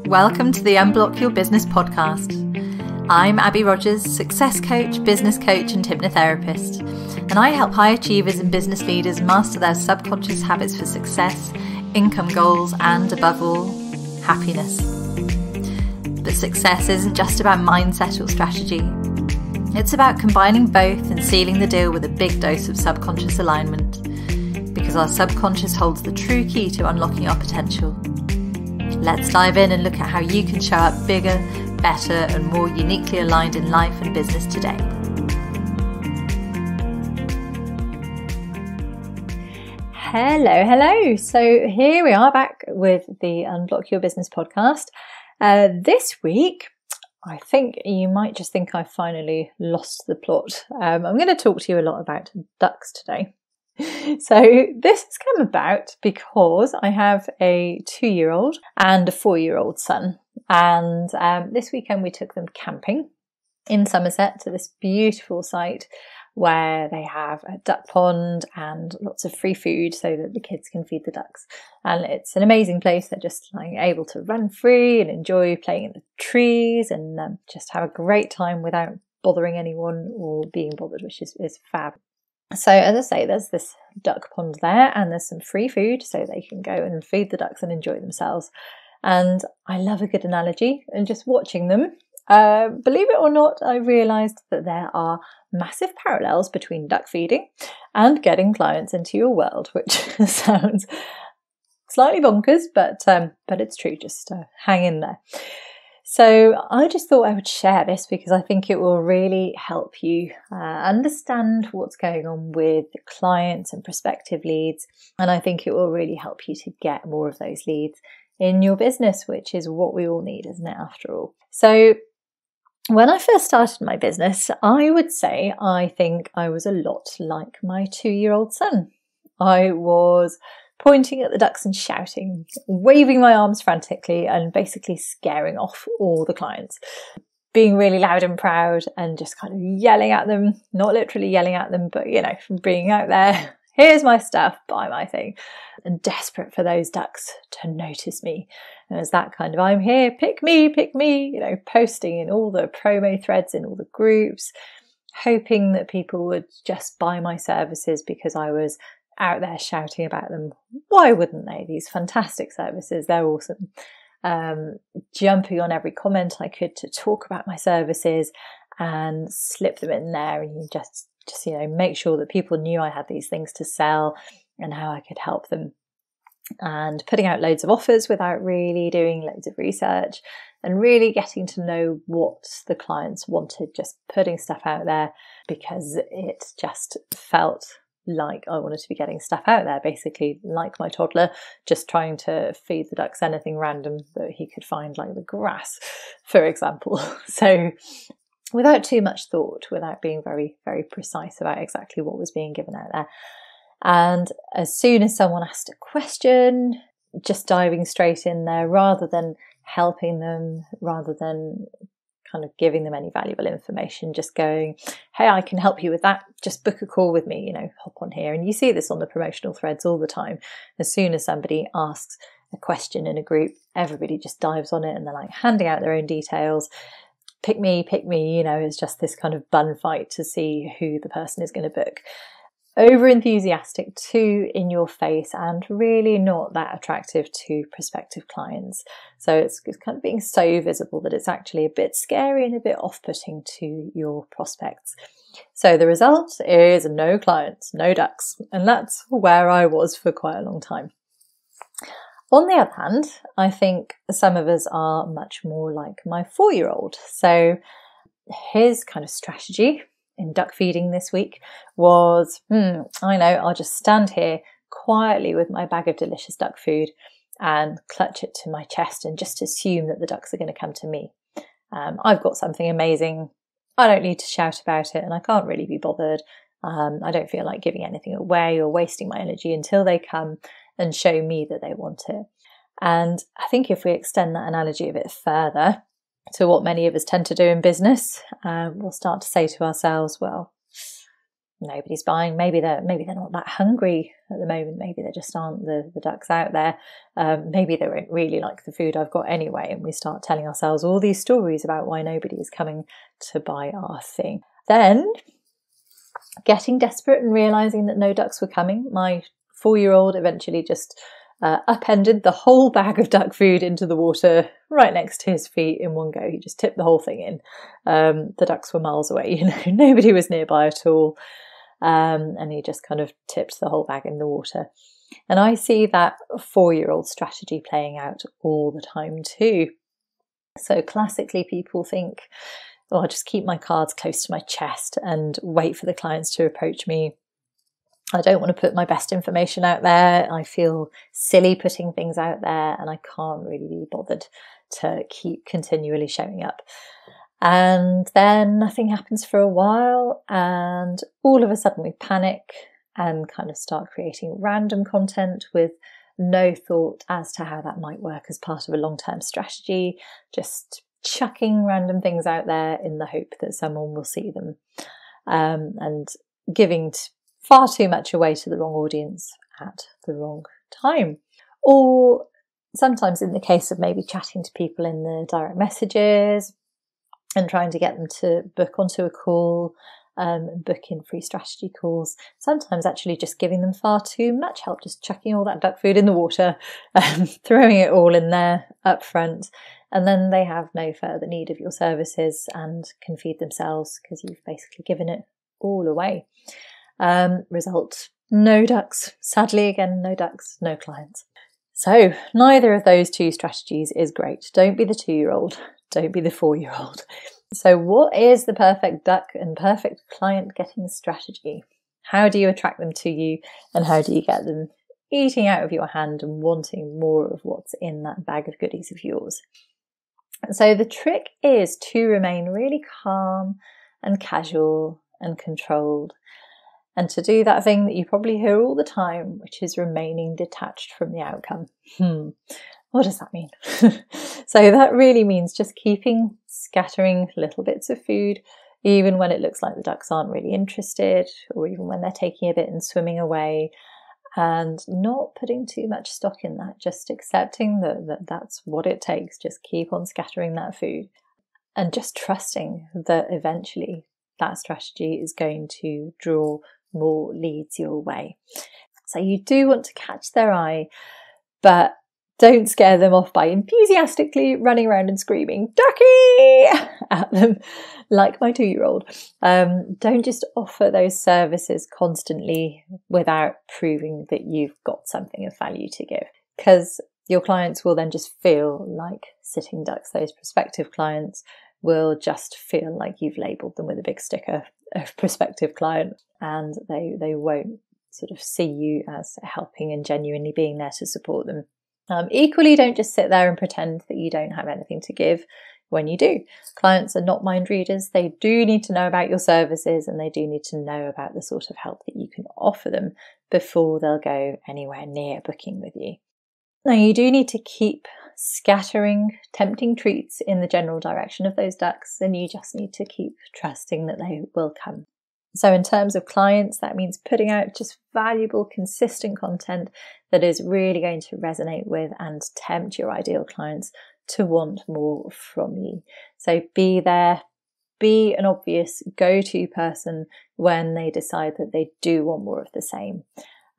Welcome to the Unblock Your Business podcast. I'm Abby Rogers, success coach, business coach and hypnotherapist, and I help high achievers and business leaders master their subconscious habits for success, income goals and, above all, happiness. But success isn't just about mindset or strategy. It's about combining both and sealing the deal with a big dose of subconscious alignment, because our subconscious holds the true key to unlocking our potential. Let's dive in and look at how you can show up bigger, better and more uniquely aligned in life and business today. Hello. So here we are back with the Unblock Your Business podcast. This week, I think you might just think I finally lost the plot. I'm going to talk to you a lot about ducks today. So this has come about because I have a 2-year-old and a 4-year-old son, and this weekend we took them camping in Somerset to this beautiful site where they have a duck pond and lots of free food so that the kids can feed the ducks. And it's an amazing place. They're just able to run free and enjoy playing in the trees and just have a great time without bothering anyone or being bothered, which is fab. So as I say, there's this duck pond there and there's some free food so they can go and feed the ducks and enjoy themselves. And I love a good analogy, and just watching them, believe it or not, I realised that there are massive parallels between duck feeding and getting clients into your world, which sounds slightly bonkers, but it's true. Just hang in there. So I just thought I would share this because I think it will really help you understand what's going on with clients and prospective leads. And I think it will really help you to get more of those leads in your business, which is what we all need, isn't it, after all? So when I first started my business, I would say I think I was a lot like my 2-year-old son. I was pointing at the ducks and shouting, waving my arms frantically and basically scaring off all the clients, being really loud and proud and just kind of yelling at them, not literally yelling at them, but, from being out there, here's my stuff, buy my thing, and desperate for those ducks to notice me. And it's that kind of, I'm here, pick me, posting in all the promo threads, in all the groups, hoping that people would just buy my services because I was out there shouting about them. Why wouldn't they? These fantastic services, they're awesome. Jumping on every comment I could to talk about my services and slip them in there, and you just make sure that people knew I had these things to sell and how I could help them. And putting out loads of offers without really doing loads of research and really getting to know what the clients wanted, just putting stuff out there because it just felt like I wanted to be getting stuff out there, basically like my toddler, just trying to feed the ducks anything random that he could find, like the grass, for example. So without too much thought, without being very, very precise about exactly what was being given out there. And as soon as someone asked a question, just diving straight in there rather than helping them, rather than kind of giving them any valuable information, just going, hey, I can help you with that. Just book a call with me, hop on here. And you see this on the promotional threads all the time. As soon as somebody asks a question in a group, everybody just dives on it and they're like handing out their own details. Pick me, it's just this kind of bun fight to see who the person is going to book. Over enthusiastic, too in your face, and really not that attractive to prospective clients. So it's kind of being so visible that it's actually a bit scary and a bit off-putting to your prospects. So the result is no clients, no ducks, and that's where I was for quite a long time. On the other hand, I think some of us are much more like my 4-year-old. So his kind of strategy in duck feeding this week was, I'll just stand here quietly with my bag of delicious duck food and clutch it to my chest and just assume that the ducks are going to come to me. I've got something amazing. I don't need to shout about it and I can't really be bothered. I don't feel like giving anything away or wasting my energy until they come and show me that they want it. And I think if we extend that analogy a bit further to what many of us tend to do in business, we'll start to say to ourselves, well, nobody's buying. Maybe they're not that hungry at the moment. Maybe there just aren't the ducks out there. Maybe they won't really like the food I've got anyway. And we start telling ourselves all these stories about why nobody is coming to buy our thing. Then getting desperate and realising that no ducks were coming, my 4-year-old eventually just upended the whole bag of duck food into the water right next to his feet in one go. He just tipped the whole thing in. The ducks were miles away, nobody was nearby at all. And he just kind of tipped the whole bag in the water. And I see that 4-year-old strategy playing out all the time too. So classically, people think, oh, I'll just keep my cards close to my chest and wait for the clients to approach me. I don't want to put my best information out there. I feel silly putting things out there, and I can't really be bothered to keep continually showing up. And then nothing happens for a while, and all of a sudden we panic and kind of start creating random content with no thought as to how that might work as part of a long-term strategy, just chucking random things out there in the hope that someone will see them, and giving far too much away to the wrong audience at the wrong time. Or sometimes in the case of maybe chatting to people in the direct messages and trying to get them to book onto a call, book in free strategy calls, sometimes actually just giving them far too much help, just chucking all that duck food in the water, throwing it all in there up front, and then they have no further need of your services and can feed themselves because you've basically given it all away. Result, no ducks. Sadly, again, no ducks, no clients. So neither of those two strategies is great. Don't be the 2-year-old. Don't be the 4-year-old. So what is the perfect duck and perfect client getting strategy? How do you attract them to you, and how do you get them eating out of your hand and wanting more of what's in that bag of goodies of yours? So the trick is to remain really calm and casual and controlled, and to do that thing that you probably hear all the time, which is remaining detached from the outcome. What does that mean? So that really means just scattering little bits of food, even when it looks like the ducks aren't really interested, or even when they're taking a bit and swimming away, and not putting too much stock in that, just accepting that that's what it takes. Just keep on scattering that food, and just trusting that eventually that strategy is going to draw more leads your way. So you do want to catch their eye, but don't scare them off by enthusiastically running around and screaming "Ducky!" at them like my 2-year-old. Don't just offer those services constantly without proving that you've got something of value to give, because your clients will then just feel like sitting ducks. Those prospective clients will just feel like you've labelled them with a big sticker of prospective client, and they won't sort of see you as helping and genuinely being there to support them. Equally, don't just sit there and pretend that you don't have anything to give when you do. Clients are not mind readers. They do need to know about your services, and they do need to know about the sort of help that you can offer them before they'll go anywhere near booking with you. Now, you do need to keep scattering tempting treats in the general direction of those ducks, and you just need to keep trusting that they will come. So in terms of clients, that means putting out just valuable, consistent content that is really going to resonate with and tempt your ideal clients to want more from you. So be there, be an obvious go-to person when they decide that they do want more of the same.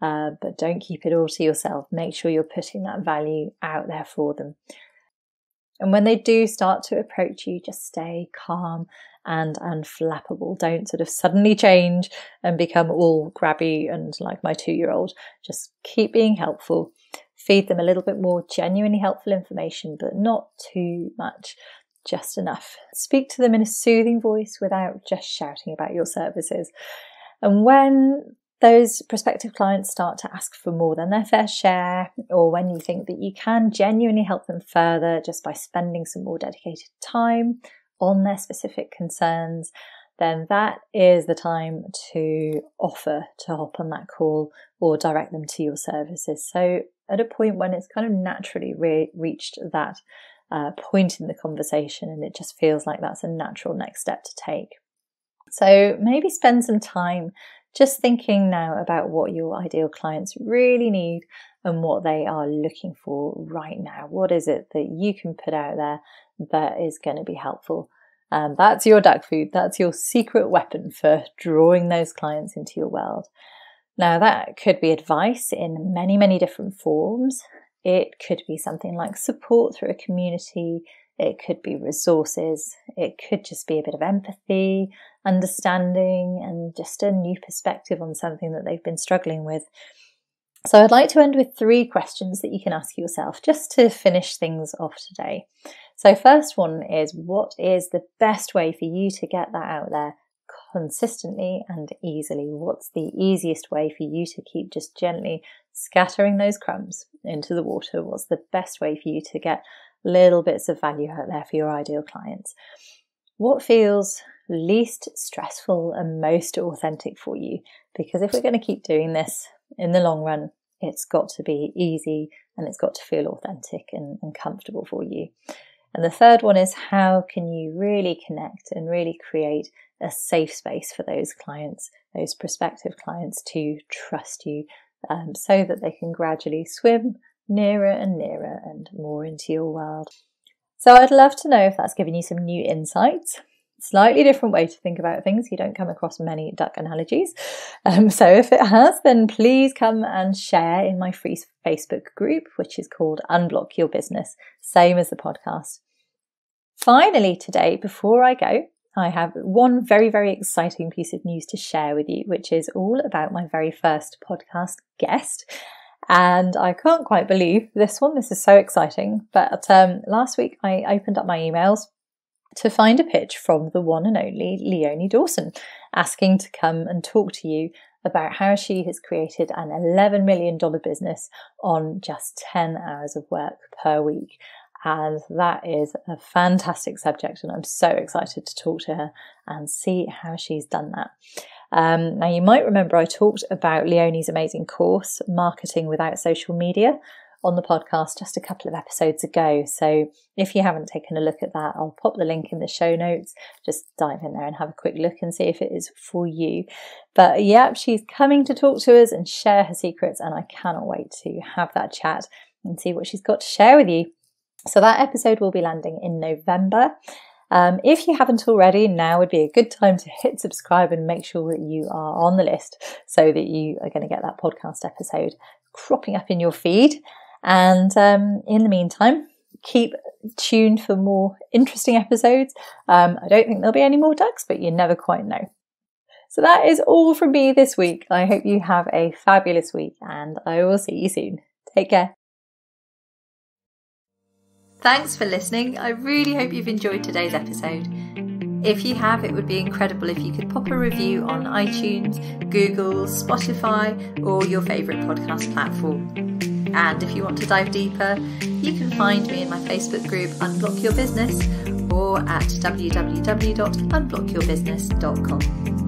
But don't keep it all to yourself. Make sure you're putting that value out there for them. And when they do start to approach you, just stay calm and unflappable. Don't sort of suddenly change and become all grabby and like my 2-year-old. Just keep being helpful. Feed them a little bit more genuinely helpful information, but not too much, just enough. Speak to them in a soothing voice without just shouting about your services. And when those prospective clients start to ask for more than their fair share, or when you think that you can genuinely help them further just by spending some more dedicated time on their specific concerns, then that is the time to offer to hop on that call or direct them to your services. So at a point when it's kind of naturally reached that point in the conversation, and it just feels like that's a natural next step to take. So maybe spend some time just thinking now about what your ideal clients really need and what they are looking for right now. What is it that you can put out there that is going to be helpful? And that's your duck food. That's your secret weapon for drawing those clients into your world. Now, that could be advice in many, many different forms. It could be something like support through a community. It could be resources. It could just be a bit of empathy, understanding, and just a new perspective on something that they've been struggling with. So I'd like to end with 3 questions that you can ask yourself just to finish things off today. So first one is, what is the best way for you to get that out there consistently and easily? What's the easiest way for you to keep just gently scattering those crumbs into the water? What's the best way for you to get little bits of value out there for your ideal clients? What feels least stressful and most authentic for you? Because if we're going to keep doing this in the long run, it's got to be easy and it's got to feel authentic and comfortable for you. And the third one is, how can you really connect and really create a safe space for those clients, those prospective clients, to trust you, so that they can gradually swim nearer and nearer and more into your world. So I'd love to know if that's given you some new insights. Slightly different way to think about things. You don't come across many duck analogies. So if it has, then please come and share in my free Facebook group, which is called Unblock Your Business, same as the podcast. Finally today, before I go, I have one very, very exciting piece of news to share with you, which is all about my very first podcast guest. And I can't quite believe this one. This is so exciting. But last week I opened up my emails to find a pitch from the one and only Leonie Dawson, asking to come and talk to you about how she has created an $11 million business on just 10 hours of work per week. And that is a fantastic subject, and I'm so excited to talk to her and see how she's done that. Now, you might remember I talked about Leonie's amazing course, Marketing Without Social Media, on the podcast just a couple of episodes ago. So if you haven't taken a look at that, I'll pop the link in the show notes. Just dive in there and have a quick look and see if it is for you. But yeah, she's coming to talk to us and share her secrets, and I cannot wait to have that chat and see what she's got to share with you. So that episode will be landing in November. If you haven't already, now would be a good time to hit subscribe and make sure that you are on the list so that you are going to get that podcast episode cropping up in your feed. And in the meantime, keep tuned for more interesting episodes. I don't think there'll be any more ducks, but you never quite know. So that is all from me this week. I hope you have a fabulous week, and I will see you soon. Take care. Thanks for listening. I really hope you've enjoyed today's episode. If you have, it would be incredible if you could pop a review on iTunes, Google, Spotify, or your favourite podcast platform. And if you want to dive deeper, you can find me in my Facebook group Unblock Your Business or at www.unblockyourbusiness.com.